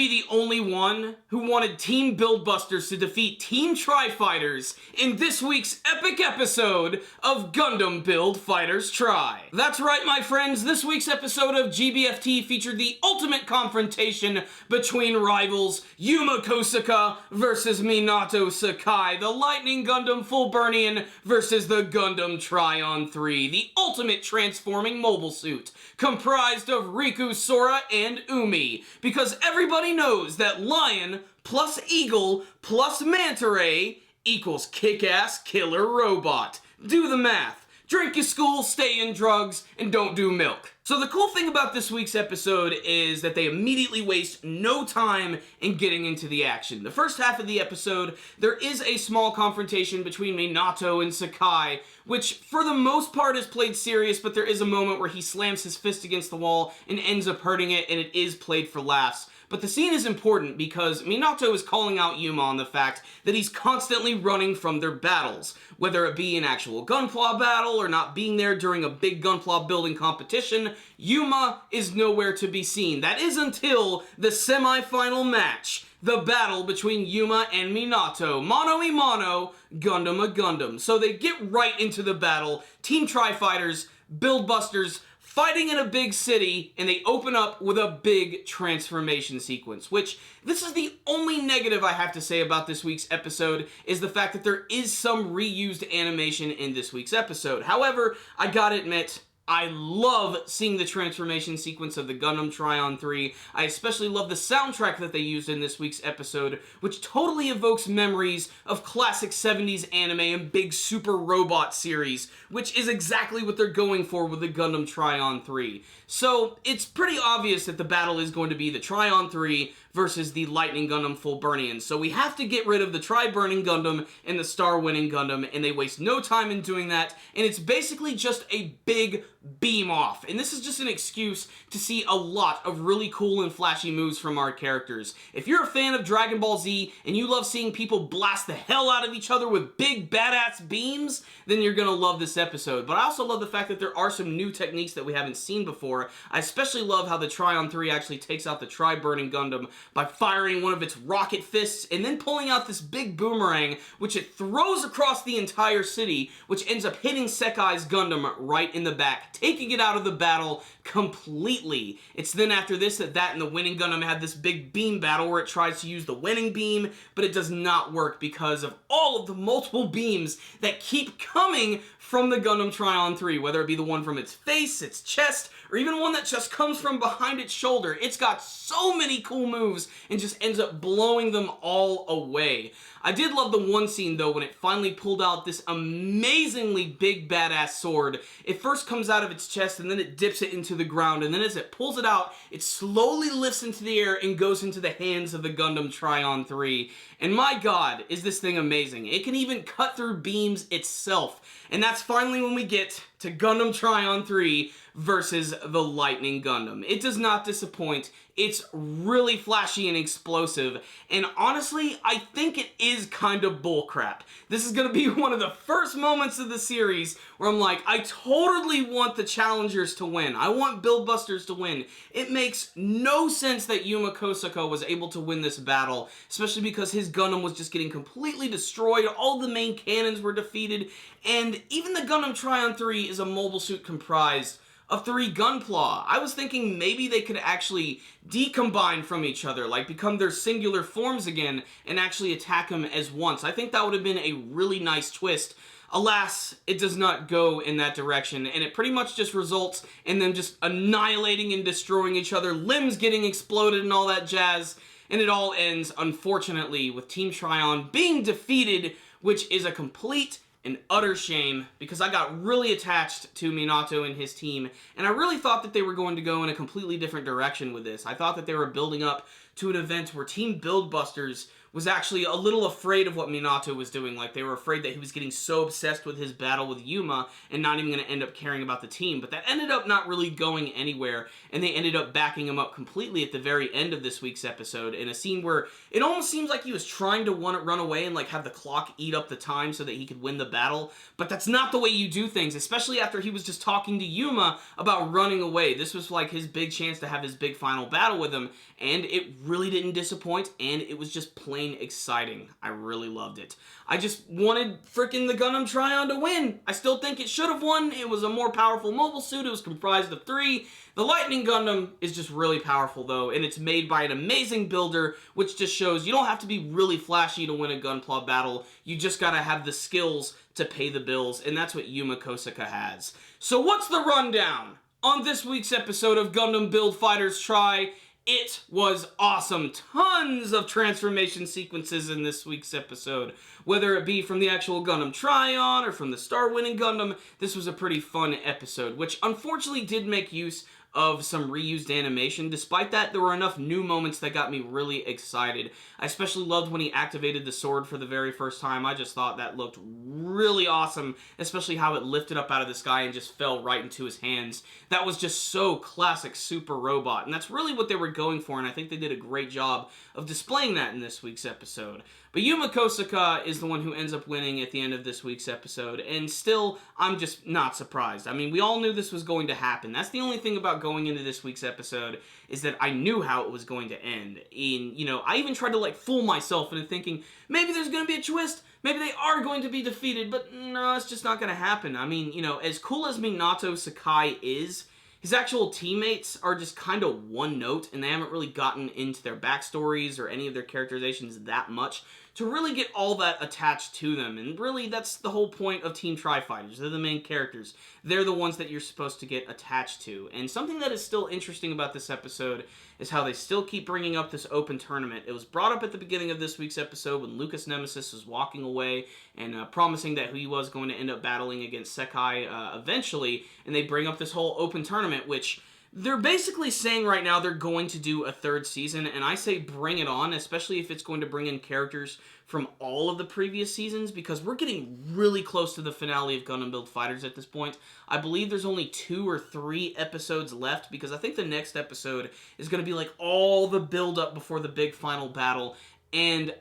be the only one who wanted Team Buildbusters to defeat Team Tri-Fighters in this week's epic episode of Gundam Build Fighters Try. That's right, my friends, this week's episode of GBFT featured the ultimate confrontation between rivals Yuma Kosaka versus Minato Sakai, the Lightning Gundam Fulburnian versus the Gundam Tryon 3, the ultimate transforming mobile suit, comprised of Riku, Sora, and Umi, because everybody knows that Lion plus Eagle plus Manta Ray equals kick-ass killer robot. Do the math. Drink your school, stay in drugs, and don't do milk. So the cool thing about this week's episode is that they immediately waste no time in getting into the action. The first half of the episode, there is a small confrontation between Minato and Sakai, which for the most part is played serious, but there is a moment where he slams his fist against the wall and ends up hurting it, and it is played for laughs. But the scene is important because Minato is calling out Yuma on the fact that he's constantly running from their battles, whether it be an actual Gunpla battle or not being there during a big Gunpla building competition. Yuma is nowhere to be seen. That is until the semi-final match, the battle between Yuma and Minato. Mano a mano, Gundam a Gundam. So they get right into the battle. Team Tri-Fighters, Buildbusters, fighting in a big city, and they open up with a big transformation sequence, which this is the only negative I have to say about this week's episode, is the fact that there is some reused animation in this week's episode. However, I gotta admit, I love seeing the transformation sequence of the Gundam Tryon 3. I especially love the soundtrack that they used in this week's episode, which totally evokes memories of classic 70s anime and big super robot series, which is exactly what they're going for with the Gundam Tryon 3. So it's pretty obvious that the battle is going to be the Tryon 3 versus the Lightning Gundam Fulburnian. So we have to get rid of the Tri-Burning Gundam and the Star-Winning Gundam, and they waste no time in doing that, and it's basically just a big beam off. And this is just an excuse to see a lot of really cool and flashy moves from our characters. If you're a fan of Dragon Ball Z and you love seeing people blast the hell out of each other with big badass beams, then you're gonna love this episode. But I also love the fact that there are some new techniques that we haven't seen before. I especially love how the Tryon 3 actually takes out the Tri-Burning Gundam by firing one of its rocket fists and then pulling out this big boomerang, which it throws across the entire city, which ends up hitting Sekai's Gundam right in the back, taking it out of the battle completely. It's then after this that and the winning Gundam had this big beam battle where it tries to use the winning beam, but it does not work because of all of the multiple beams that keep coming from the Gundam Tryon 3, whether it be the one from its face, its chest, or even one that just comes from behind its shoulder. It's got so many cool moves and just ends up blowing them all away. I did love the one scene, though, when it finally pulled out this amazingly big badass sword. It first comes out of its chest, and then it dips it into the ground, and then as it pulls it out, it slowly lifts into the air and goes into the hands of the Gundam Tryon 3. And my god, is this thing amazing. It can even cut through beams itself. And that's finally when we get to Gundam Tryon 3 versus the Lightning Gundam. It does not disappoint. It's really flashy and explosive, and honestly, I think it is kind of bullcrap. This is going to be one of the first moments of the series where I'm like, I totally want the challengers to win. I want Buildbusters to win. It makes no sense that Yuma Kosaka was able to win this battle, especially because his Gundam was just getting completely destroyed, all the main cannons were defeated, and even the Gundam Tryon 3 is a mobile suit comprised of 3 Gunpla. I was thinking maybe they could actually decombine from each other, like become their singular forms again, and actually attack them as once. I think that would have been a really nice twist. Alas, it does not go in that direction, and it pretty much just results in them just annihilating and destroying each other, limbs getting exploded and all that jazz, and it all ends, unfortunately, with Team Tryon being defeated, which is a complete an utter shame, because I got really attached to Minato and his team, and I really thought that they were going to go in a completely different direction with this. I thought that they were building up to an event where Team Buildbusters was actually a little afraid of what Minato was doing. Like, they were afraid that he was getting so obsessed with his battle with Yuma and not even going to end up caring about the team. But that ended up not really going anywhere, and they ended up backing him up completely at the very end of this week's episode in a scene where it almost seems like he was trying to run away and, like, have the clock eat up the time so that he could win the battle. But that's not the way you do things, especially after he was just talking to Yuma about running away. This was, like, his big chance to have his big final battle with him, and it really didn't disappoint, and it was just plain exciting. I really loved it. I just wanted freaking the Gundam Tryon to win. I still think it should have won. It was a more powerful mobile suit. It was comprised of 3. The Lightning Gundam is just really powerful, though, and it's made by an amazing builder, which just shows you don't have to be really flashy to win a Gunpla battle. You just gotta have the skills to pay the bills, and that's what Yuma Kosaka has. So what's the rundown on this week's episode of Gundam Build Fighters Try? It was awesome. Tons of transformation sequences in this week's episode. Whether it be from the actual Gundam Tryon or from the star-winning Gundam, this was a pretty fun episode, which unfortunately did make use of some reused animation. Despite that, there were enough new moments that got me really excited. I especially loved when he activated the sword for the very first time. I just thought that looked really awesome, especially how it lifted up out of the sky and just fell right into his hands. That was just so classic Super Robot, and that's really what they were going for, and I think they did a great job of displaying that in this week's episode. But Yuma Kosaka is the one who ends up winning at the end of this week's episode, and still, I'm just not surprised. I mean, we all knew this was going to happen. That's the only thing about going into this week's episode, is that I knew how it was going to end. I even tried to, like, fool myself into thinking, maybe there's going to be a twist, maybe they are going to be defeated, but no, it's just not going to happen. I mean, as cool as Minato Sakai is, his actual teammates are just kind of one note, and they haven't really gotten into their backstories or any of their characterizations that much to really get all that attached to them. And really, that's the whole point of Team Tri-Fighters. They're the main characters. They're the ones that you're supposed to get attached to. And something that is still interesting about this episode is how they still keep bringing up this open tournament. It was brought up at the beginning of this week's episode when Lucas Nemesis was walking away and promising that he was going to end up battling against Sekai eventually, and they bring up this whole open tournament, which they're basically saying right now they're going to do a 3rd season, and I say bring it on, especially if it's going to bring in characters from all of the previous seasons, because we're getting really close to the finale of Gundam Build Fighters at this point. I believe there's only 2 or 3 episodes left, because I think the next episode is going to be like all the build-up before the big final battle, and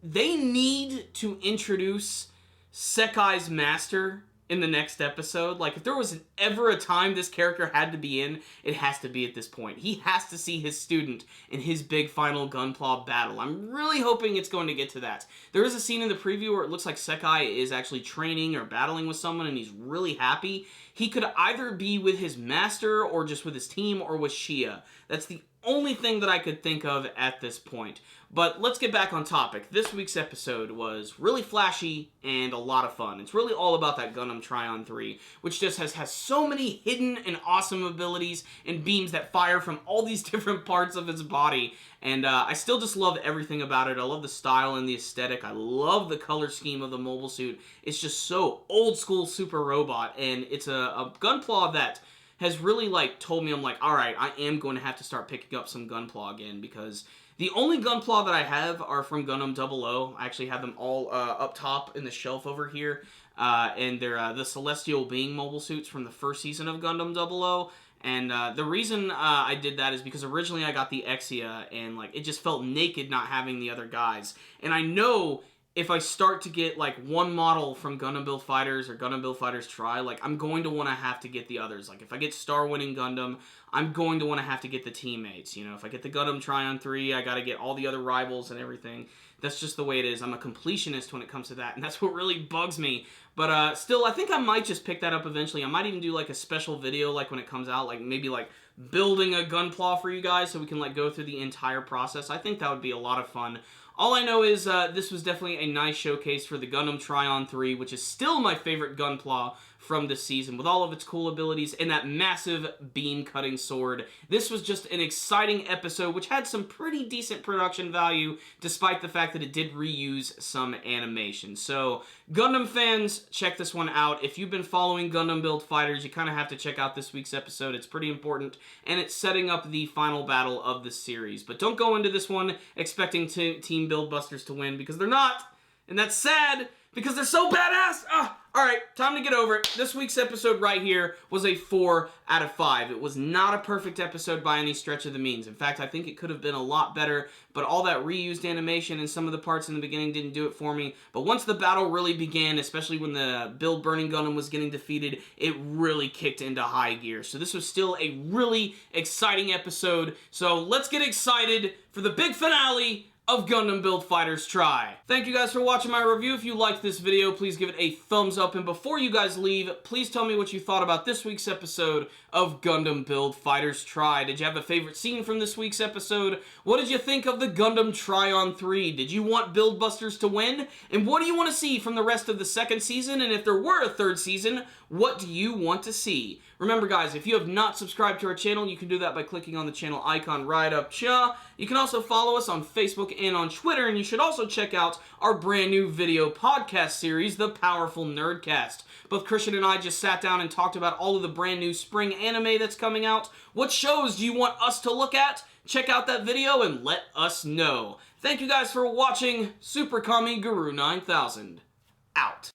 they need to introduce Sekai's master in the next episode. Like, if there was ever a time this character had to be in, it has to be at this point. He has to see his student in his big final Gunpla battle. I'm really hoping it's going to get to that. There is a scene in the preview where it looks like Sekai is actually training or battling with someone, and he's really happy. He could either be with his master, or just with his team, or with Shia. That's the only thing that I could think of at this point. But let's get back on topic. This week's episode was really flashy and a lot of fun. It's really all about that Gundam Tryon 3, which just has so many hidden and awesome abilities and beams that fire from all these different parts of its body. And I still just love everything about it. I love the style and the aesthetic. I love the color scheme of the mobile suit. It's just so old school Super Robot, and it's a Gunpla that has really, like, told me, I'm like, alright, I am going to have to start picking up some Gunpla again, because the only Gunpla that I have are from Gundam 00. I actually have them all up top in the shelf over here, and they're the Celestial Being mobile suits from the first season of Gundam 00. And the reason I did that is because originally I got the Exia, and, like, it just felt naked not having the other guys. And I know if I start to get, like, one model from Gundam Build Fighters or Gundam Build Fighters Try, like, I'm going to want to have to get the others. Like, if I get Star-winning Gundam, I'm going to want to have to get the teammates. If I get the Gundam Tryon 3, I gotta get all the other rivals and everything. That's just the way it is. I'm a completionist when it comes to that, and that's what really bugs me. But still, I think I might just pick that up eventually. I might even do, like, a special video, like, when it comes out, like, maybe, like, building a Gunpla for you guys so we can, like, go through the entire process. I think that would be a lot of fun. All I know is this was definitely a nice showcase for the Gundam Tryon 3, which is still my favorite Gunpla from this season with all of its cool abilities and that massive beam-cutting sword. This was just an exciting episode which had some pretty decent production value despite the fact that it did reuse some animation. So, Gundam fans, check this one out. If you've been following Gundam Build Fighters, you kind of have to check out this week's episode. It's pretty important, and it's setting up the final battle of the series. But don't go into this one expecting Team Build Busters to win, because they're not, and that's sad, because they're so badass! Alright, time to get over it. This week's episode right here was a 4 out of 5. It was not a perfect episode by any stretch of the means. In fact, I think it could have been a lot better, but all that reused animation and some of the parts in the beginning didn't do it for me. But once the battle really began, especially when the Build Burning Gundam was getting defeated, it really kicked into high gear. So this was still a really exciting episode. So let's get excited for the big finale of Gundam Build Fighters Try. Thank you guys for watching my review. If you liked this video, please give it a thumbs up. And before you guys leave, please tell me what you thought about this week's episode of Gundam Build Fighters Try. Did you have a favorite scene from this week's episode? What did you think of the Gundam Tryon 3? Did you want Build Busters to win? And what do you want to see from the rest of the second season? And if there were a third season, what do you want to see? Remember guys, if you have not subscribed to our channel, you can do that by clicking on the channel icon right up here. You can also follow us on Facebook and on Twitter, and you should also check out our brand new video podcast series, The Powerful Nerdcast. Both Christian and I just sat down and talked about all of the brand new spring anime that's coming out. What shows do you want us to look at? Check out that video and let us know. Thank you guys for watching. Super Kami Guru 9000 out.